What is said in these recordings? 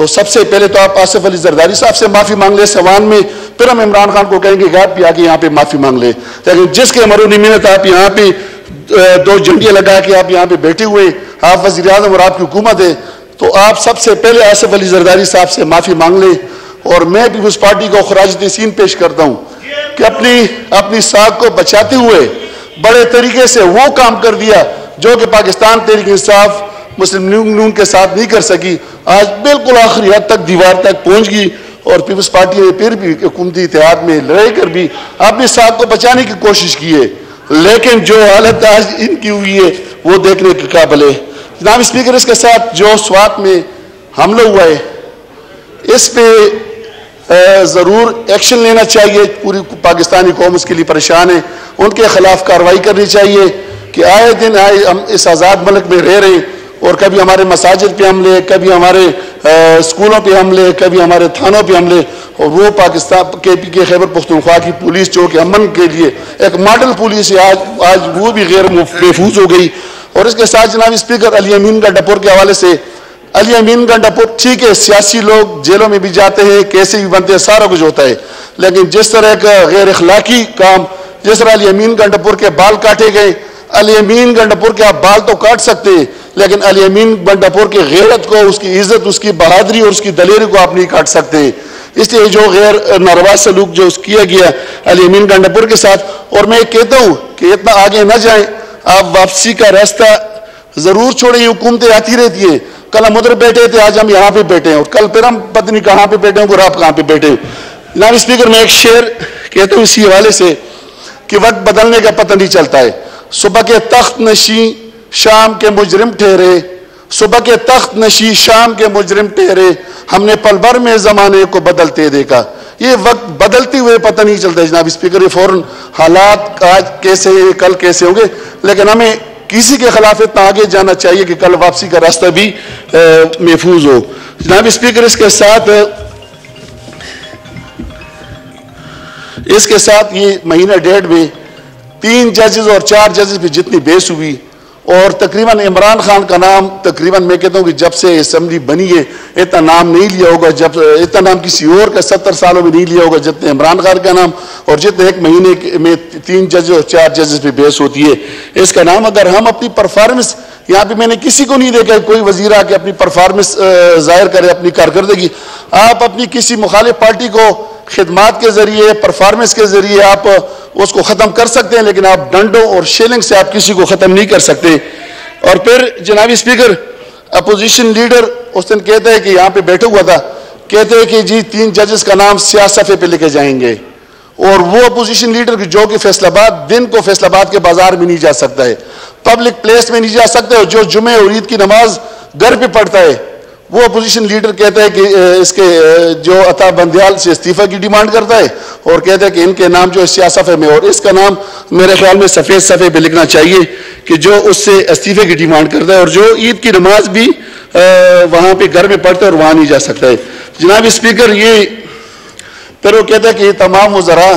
تو سب سے پہلے تو آپ آصف علی زرداری صاحب سے معافی مانگ لیں سوان میں، پھر ہم عمران خان کو کہیں گے کہ آپ بھی آگے یہاں پہ معافی مانگ لیں. لیکن جس کے مرونی محنت آپ یہاں پہ 2 جھنڈیاں لگا کے آپ یہاں پہ بیٹھے ہوئے، آپ وزیر اعظم اور آپ کی حکومت ہے، تو آپ سب سے پہلے آصف علی زرداری صاحب سے معافی مانگ لیں. اور میں پیپلز پارٹی کو خراج تحسین پیش کرتا ہوں کہ اپنی ساکھ کو بچاتے ہوئے بڑے طریقے سے وہ کام کر دیا جو کہ پاکستان تحریک انصاف مسلم لیگ نون کے ساتھ نہیں کر سکی. آج بالکل آخری حد تک دیوار تک پہنچ گئی، اور پیپلز پارٹی نے پھر بھی حکومتی اتحاد میں لڑائی کر بھی اپنی ساکھ کو بچانے کی کوشش کی ہے. لیکن جو حالت آج ان کی ہوئی ہے وہ دیکھنے کے قابل ہے. جناب اسپیکر، اس کے ساتھ جو سوات میں حملہ ہوا ہے اس پہ ضرور ایکشن لینا چاہیے. پوری پاکستانی قوم اس کے لیے پریشان ہے، ان کے خلاف کارروائی کرنی چاہیے کہ آئے دن ہم اس آزاد ملک میں رہ رہے ہیں، اور کبھی ہمارے مساجد پہ حملے، کبھی ہمارے اسکولوں پہ حملے، کبھی ہمارے تھانوں پہ حملے. اور وہ پاکستان کے خیبر پختونخوا کی پولیس جو کہ امن کے لیے ایک ماڈل پولیس ہے، آج وہ بھی غیر محفوظ ہو گئی. اور اس کے ساتھ جناب اسپیکر، علی امین گنڈاپور کے حوالے سے، علی امین گنڈاپور ٹھیک ہے، سیاسی لوگ جیلوں میں بھی جاتے ہیں، کیسے بھی بنتے ہیں، سارا کچھ ہوتا ہے، لیکن جس طرح کا غیر اخلاقی کام، جس طرح علی امین گنڈاپور کے بال کاٹے گئے، علی امین گنڈاپور کے آپ بال تو کاٹ سکتے ہیں، لیکن علی امین گنڈاپور کی غیرت کو، اس کی عزت، اس کی بہادری اور اس کی دلیری کو آپ نہیں کاٹ سکتے. اس لیے جو غیر ناروا سلوک جو کیا گیا علی امین گنڈاپور کے ساتھ، اور میں کہتا ہوں کہ اتنا آگے نہ جائیں، آپ واپسی کا راستہ ضرور چھوڑیں. حکومتیں آتی رہتی ہیں، کل ہم ادھر بیٹھے تھے، آج ہم یہاں پہ بیٹھے ہیں، اور کل پھر ہم پتہ نہیں کہاں پہ بیٹھے ہیں اور آپ کہاں پہ بیٹھے ہیں. جناب اسپیکر، میں ایک شعر کہتا ہوں اسی حوالے سے کہ وقت بدلنے کا پتہ نہیں چلتا ہے. صبح کے تخت نشیں شام کے مجرم ٹھہرے، صبح کے تخت نشیں شام کے مجرم ٹھہرے، ہم نے پل بھر میں زمانے کو بدلتے دیکھا. یہ وقت بدلتے ہوئے پتہ نہیں چلتا ہے جناب اسپیکر. یہ فوراً حالات آج کیسے کل کیسے ہوں گے، لیکن ہمیں کسی کے خلاف اتنا آگے جانا چاہیے کہ کل واپسی کا راستہ بھی محفوظ ہو. جناب اسپیکر، اس کے ساتھ یہ مہینہ ڈیڑھ میں 3 ججز اور 4 ججز پہ جتنی بحث ہوئی، اور تقریباً عمران خان کا نام تقریباً میں کہتا ہوں کہ جب سے اسمبلی بنی ہے اتنا نام نہیں لیا ہوگا، جب اتنا نام کسی اور کا 70 سالوں میں نہیں لیا ہوگا جتنے عمران خان کا نام، اور جتنے ایک مہینے میں 3 ججز اور 4 ججز پہ بحث ہوتی ہے اس کا نام. اگر ہم اپنی پرفارمنس، یہاں پہ میں نے کسی کو نہیں دیکھا کوئی وزیر آ کے اپنی پرفارمنس ظاہر کرے، اپنی کارکردگی، آپ اپنی کسی مخالف پارٹی کو خدمات کے ذریعے، پرفارمنس کے ذریعے آپ اس کو ختم کر سکتے ہیں، لیکن آپ ڈنڈوں اور شیلنگ سے آپ کسی کو ختم نہیں کر سکتے. اور پھر جناب اسپیکر، اپوزیشن لیڈر اس دن کہتے ہیں کہ یہاں پہ بیٹھا ہوا تھا، کہتے ہیں کہ جی 3 ججز کا نام سیاہ صفحے پہ لکھے جائیں گے، اور وہ اپوزیشن لیڈر جو کہ فیصل آباد دن کو فیصل آباد کے بازار میں نہیں جا سکتا ہے، پبلک پلیس میں نہیں جا سکتا ہے، اور جو جمعہ اور عید کی نماز گھر پہ پڑھتا ہے، وہ اپوزیشن لیڈر کہتا ہے کہ اس کے جو عطا بندیال سے استعفیٰ کی ڈیمانڈ کرتا ہے، اور کہتا ہے کہ ان کے نام جو سیاہ صفحے میں، اور اس کا نام میرے خیال میں سفید صفحے پہ لکھنا چاہیے کہ جو اس سے استعفے کی ڈیمانڈ کرتا ہے، اور جو عید کی نماز بھی وہاں پہ گھر میں پڑھتا ہے اور وہاں نہیں جا سکتا ہے. جناب اسپیکر، یہ پھر وہ کہتا ہے کہ یہ تمام وزراء،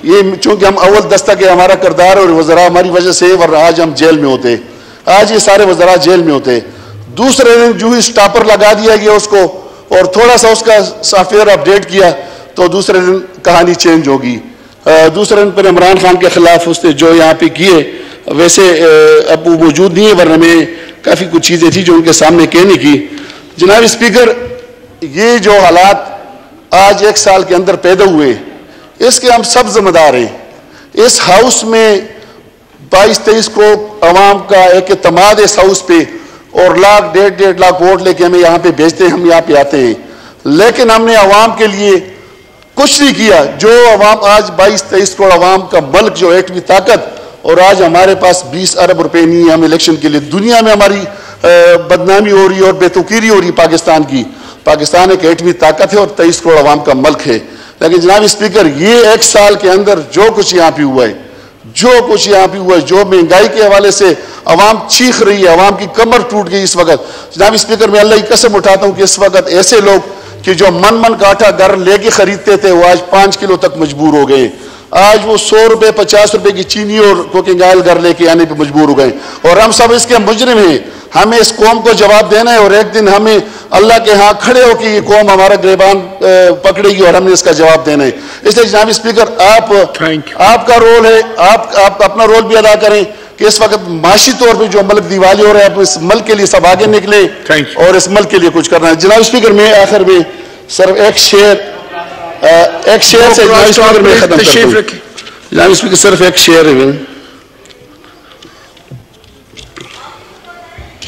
یہ چونکہ ہم اول دستہ کے ہمارا کردار اور وزراء ہماری وجہ سے، ورنہ آج ہم جیل میں ہوتے، آج یہ سارے وزراء جیل میں ہوتے. دوسرے دن جو ہی سٹاپر لگا دیا گیا اس کو، اور تھوڑا سا اس کا سافٹ ویئر اپڈیٹ کیا تو دوسرے دن کہانی چینج ہوگی. دوسرے دن پر عمران خان کے خلاف اس نے جو یہاں پہ کیے، ویسے اب وہ موجود نہیں ہے، ورنہ میں کافی کچھ چیزیں تھیں جو ان کے سامنے کہنے کی. جناب اسپیکر، یہ جو حالات آج 1 سال کے اندر پیدا ہوئے، اس کے ہم سب ذمہ دار ہیں. اس ہاؤس میں 22-23 کروڑ عوام کا ایک اعتماد اس ہاؤس پہ، اور 1.5 لاکھ ووٹ لے کے ہمیں یہاں پہ بھیجتے ہیں، ہم یہاں پہ آتے ہیں، لیکن ہم نے عوام کے لیے کچھ نہیں کیا. جو عوام آج 22-23 کروڑ عوام کا ملک جو ایٹمی طاقت، اور آج ہمارے پاس 20 ارب روپے نہیں ہے ہم الیکشن کے لیے. دنیا میں ہماری بدنامی ہو رہی ہے اور بے توقیری ہو رہی ہے پاکستان کی. پاکستان ایک ایٹمی طاقت ہے اور 23 کروڑ عوام کا ملک ہے. لیکن جناب اسپیکر، یہ 1 سال کے اندر جو کچھ یہاں پہ ہوا ہے، جو مہنگائی کے حوالے سے عوام چیخ رہی ہے، عوام کی کمر ٹوٹ گئی اس وقت. جناب اسپیکر، میں اللہ کی قسم اٹھاتا ہوں کہ اس وقت ایسے لوگ کہ جو من کا آٹا گھر لے کے خریدتے تھے، وہ آج 5 کلو تک مجبور ہو گئے. آج وہ 100 روپے 50 روپے کی چینی اور کوکنگ آئل گھر لے کے آنے پہ مجبور ہو گئے اور ہم سب اس کے مجرم ہیں. ہمیں اس قوم کو جواب دینا ہے اور ایک دن ہمیں اللہ کے ہاں کھڑے ہو کہ یہ قوم ہمارا گریبان پکڑے گی اور ہم نے اس کا جواب دینا ہے. اس لیے جناب اسپیکر آپ کا رول ہے, آپ اپنا رول بھی ادا کریں کہ اس وقت معاشی طور پہ جو ملک دیوالی ہو رہا ہے اس ملک کے لیے سب آگے نکلیں اور اس ملک کے لیے کچھ کرنا ہے. جناب اسپیکر میں آخر میں صرف ایک شعر سے جناب اسپیکر میں ختم کرتا ہوں. جناب اسپیکر صرف ایک شعر ہے.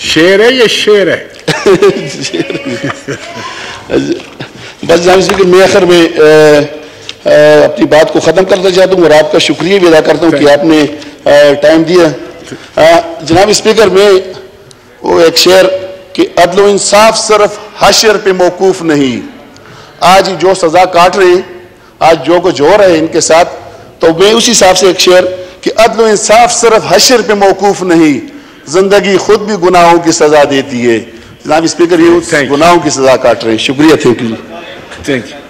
شعر ہے یا شعر ہے؟ بس جناب اسپیکر میں آخر میں اپنی بات کو ختم کرنا چاہتا ہوں اور آپ کا شکریہ بھی ادا کرتا ہوں کہ آپ نے ٹائم دیا. جناب اسپیکر میں وہ ایک شعر کہ عدل و انصاف صرف حشر پہ موقوف نہیں. آج جو سزا کاٹ رہے ہیں, آج جو کچھ ہو رہے ہیں ان کے ساتھ, تو میں اسی حساب سے ایک شعر کہ عدل و انصاف صرف حشر پہ موقوف نہیں, زندگی خود بھی گناہوں کی سزا دیتی ہے. جناب اسپیکر یہ گناہوں کی سزا کاٹ رہے ہیں. شکریہ. Thank you.